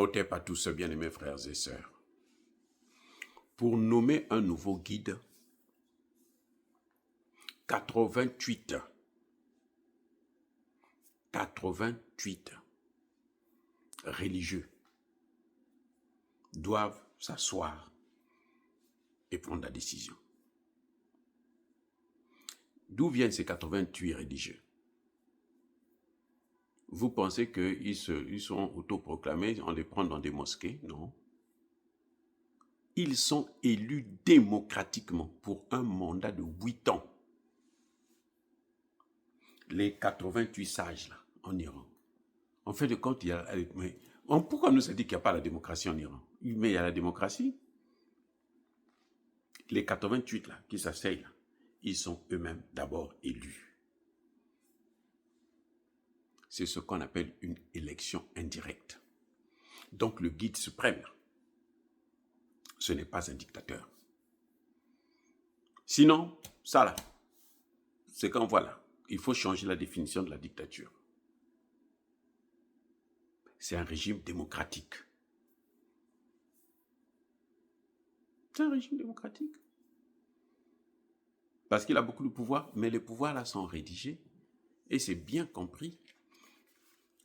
Ôtez pas tous, bien-aimés frères et sœurs. Pour nommer un nouveau guide, 88 religieux doivent s'asseoir et prendre la décision. D'où viennent ces 88 religieux? Vous pensez qu'ils sont autoproclamés, on les prend dans des mosquées? Non. Ils sont élus démocratiquement pour un mandat de 8 ans. Les 88 sages là, en Iran. En fait de compte, il y a... pourquoi nous a dit qu'il n'y a pas la démocratie en Iran? Mais il y a la démocratie. Les 88 là, qui s'asseyent là, ils sont eux-mêmes d'abord élus. C'est ce qu'on appelle une élection indirecte. Donc le guide suprême, ce n'est pas un dictateur. Sinon, ça là, c'est quand voilà, il faut changer la définition de la dictature. C'est un régime démocratique. C'est un régime démocratique. Parce qu'il a beaucoup de pouvoir, mais les pouvoirs là sont rédigés. Et c'est bien compris.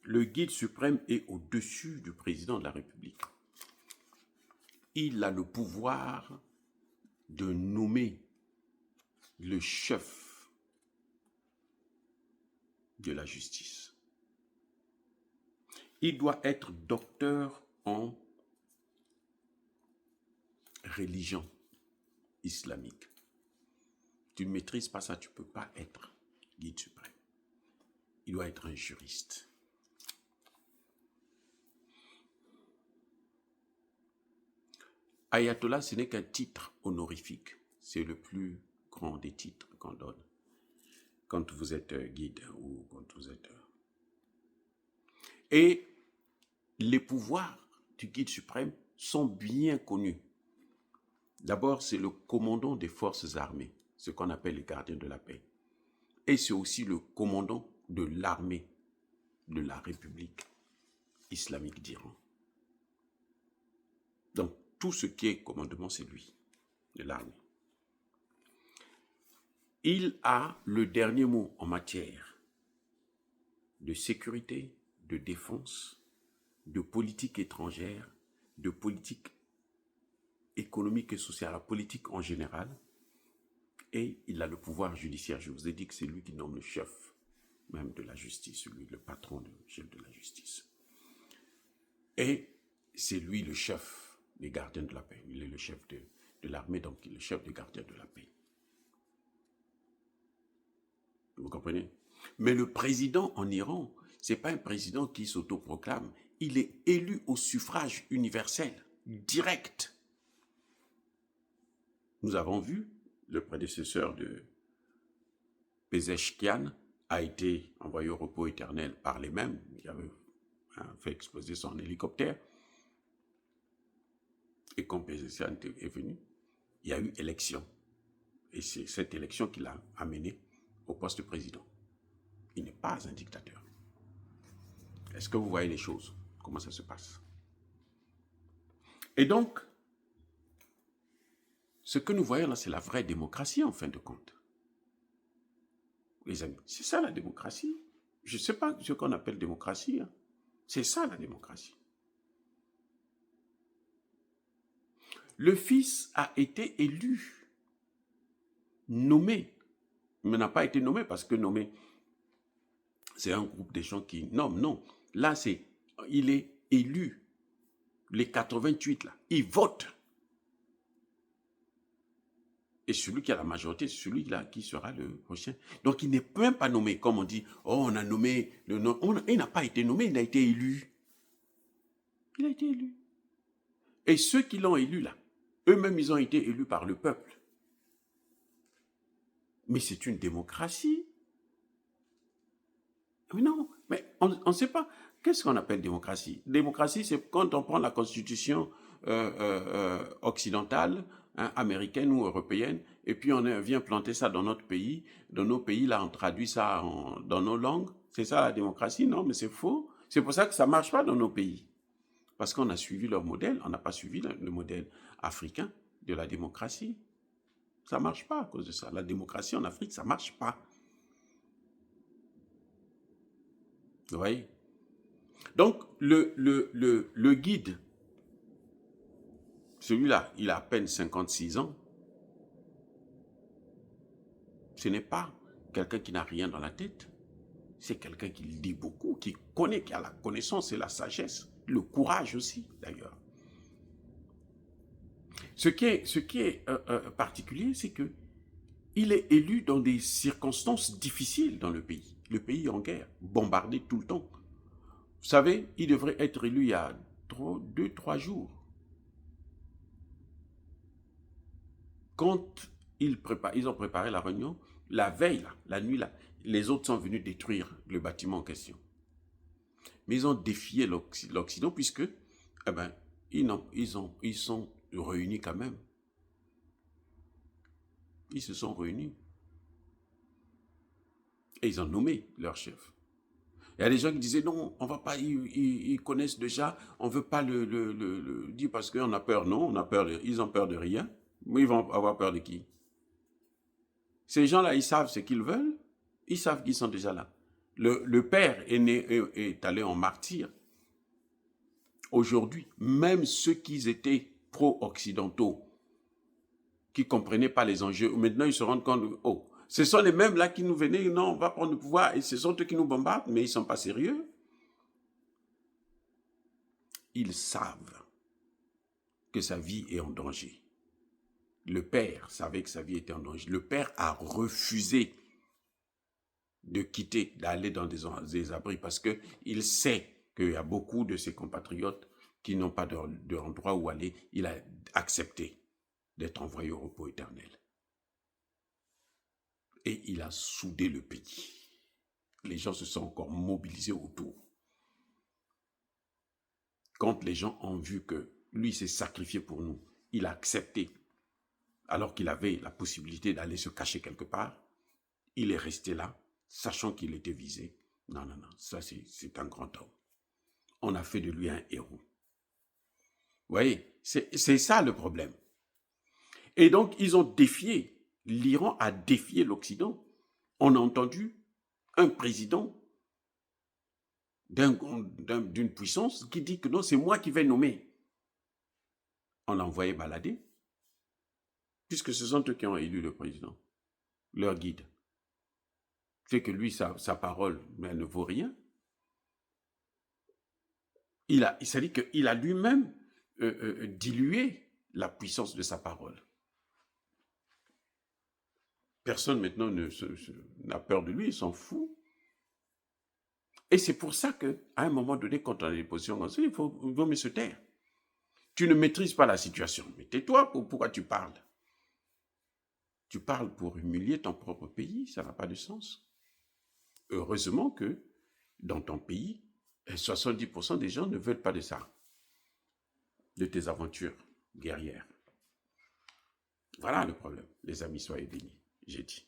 Le guide suprême est au-dessus du président de la République. Il a le pouvoir de nommer le chef de la justice. Il doit être docteur en religion islamique. Tu ne maîtrises pas ça, tu ne peux pas être guide suprême. Il doit être un juriste. Ayatollah, ce n'est qu'un titre honorifique. C'est le plus grand des titres qu'on donne quand vous êtes guide ou quand vous êtes... Et les pouvoirs du guide suprême sont bien connus. D'abord, c'est le commandant des forces armées, ce qu'on appelle les gardiens de la paix. Et c'est aussi le commandant de l'armée de la République islamique d'Iran. Donc, tout ce qui est commandement, c'est lui, de l'armée. Il a le dernier mot en matière de sécurité, de défense, de politique étrangère, de politique économique et sociale, la politique en général, et il a le pouvoir judiciaire. Je vous ai dit que c'est lui qui nomme le chef même de la justice, lui, le patron, le chef de la justice. Et c'est lui le chef des gardiens de la paix. Il est le chef de l'armée, donc il est le chef des gardiens de la paix. Vous comprenez? Mais le président en Iran, ce n'est pas un président qui s'autoproclame. Il est élu au suffrage universel, direct. Nous avons vu, le prédécesseur de Pezeshkian a été envoyé au repos éternel par les mêmes qui avaient fait exploser son hélicoptère. Et quand Pezeshkian est venu, il y a eu élection. Et c'est cette élection qui l'a amené au poste de président. Il n'est pas un dictateur. Est-ce que vous voyez les choses? Comment ça se passe? Et donc, ce que nous voyons là, c'est la vraie démocratie en fin de compte. Les amis, c'est ça la démocratie. Je ne sais pas ce qu'on appelle démocratie. Hein. C'est ça la démocratie. Le fils a été élu, nommé, mais n'a pas été nommé parce que nommé, c'est un groupe de gens qui nomment. Non, là, il est élu. Les 88, là, ils votent. Et celui qui a la majorité, c'est celui-là qui sera le prochain. Donc, il n'est même pas nommé, comme on dit, oh, on a nommé le nom. Il n'a pas été nommé, il a été élu. Il a été élu. Et ceux qui l'ont élu, là, eux-mêmes, ils ont été élus par le peuple. Mais c'est une démocratie. Mais non, mais on ne sait pas. Qu'est-ce qu'on appelle démocratie? Démocratie, c'est quand on prend la constitution occidentale, hein, américaine ou européenne, et puis on vient planter ça dans notre pays. Dans nos pays, là, on traduit ça dans nos langues. C'est ça la démocratie? Non, mais c'est faux. C'est pour ça que ça ne marche pas dans nos pays. Parce qu'on a suivi leur modèle, on n'a pas suivi le modèle africain de la démocratie. Ça ne marche pas à cause de ça. La démocratie en Afrique, ça ne marche pas. Vous voyez? Donc, le guide, celui-là, il a à peine 56 ans. Ce n'est pas quelqu'un qui n'a rien dans la tête. C'est quelqu'un qui lit beaucoup, qui connaît, qui a la connaissance et la sagesse, le courage aussi, d'ailleurs. Ce qui est particulier, c'est que il est élu dans des circonstances difficiles dans le pays. Le pays est en guerre, bombardé tout le temps. Vous savez, il devrait être élu il y a 2-3 jours. Quand ils ont préparé la réunion, la veille, là, la nuit, là, les autres sont venus détruire le bâtiment en question. Mais ils ont défié l'Occident puisque, eh ben, ils sont réunis quand même. Ils se sont réunis. Et ils ont nommé leur chef. Il y a des gens qui disaient non, on va pas, ils connaissent déjà, on ne veut pas le dire parce qu'on a peur. Non, on a peur ils ont peur de rien. Mais ils vont avoir peur de qui? Ces gens-là, ils savent ce qu'ils veulent, ils savent qu'ils sont déjà là. Le père est allé en martyr. Aujourd'hui, même ceux qui étaient pro-occidentaux, qui ne comprenaient pas les enjeux, maintenant ils se rendent compte, oh, ce sont les mêmes là qui nous venaient, non, on va prendre le pouvoir, et ce sont eux qui nous bombardent, mais ils ne sont pas sérieux. Ils savent que sa vie est en danger. Le père savait que sa vie était en danger. Le père a refusé de quitter, d'aller dans des abris parce qu'il sait qu'il y a beaucoup de ses compatriotes qui n'ont pas d'endroit où aller. Il a accepté d'être envoyé au repos éternel. Et il a soudé le pays. Les gens se sont encore mobilisés autour. Quand les gens ont vu que lui s'est sacrifié pour nous, il a accepté, alors qu'il avait la possibilité d'aller se cacher quelque part, il est resté là, sachant qu'il était visé. Non, non, non, ça c'est un grand homme. On a fait de lui un héros. Vous voyez, c'est ça le problème. Et donc, ils ont défié, l'Iran a défié l'Occident. On a entendu un président d'une puissance qui dit que non, c'est moi qui vais nommer. On l'a envoyé balader, puisque ce sont eux qui ont élu le président, leur guide. Fait que lui, sa parole, elle ne vaut rien. C'est-à-dire qu'il a lui-même dilué la puissance de sa parole. Personne maintenant n'a peur de lui, il s'en fout. Et c'est pour ça qu'à un moment donné, quand on a des positions comme ça, il vaut mieux se taire. Tu ne maîtrises pas la situation, mais tais-toi, pourquoi tu parles? Tu parles pour humilier ton propre pays, ça n'a pas de sens. Heureusement que dans ton pays, 70% des gens ne veulent pas de ça, de tes aventures guerrières. Voilà le problème. Les amis, soyez bénis, j'ai dit.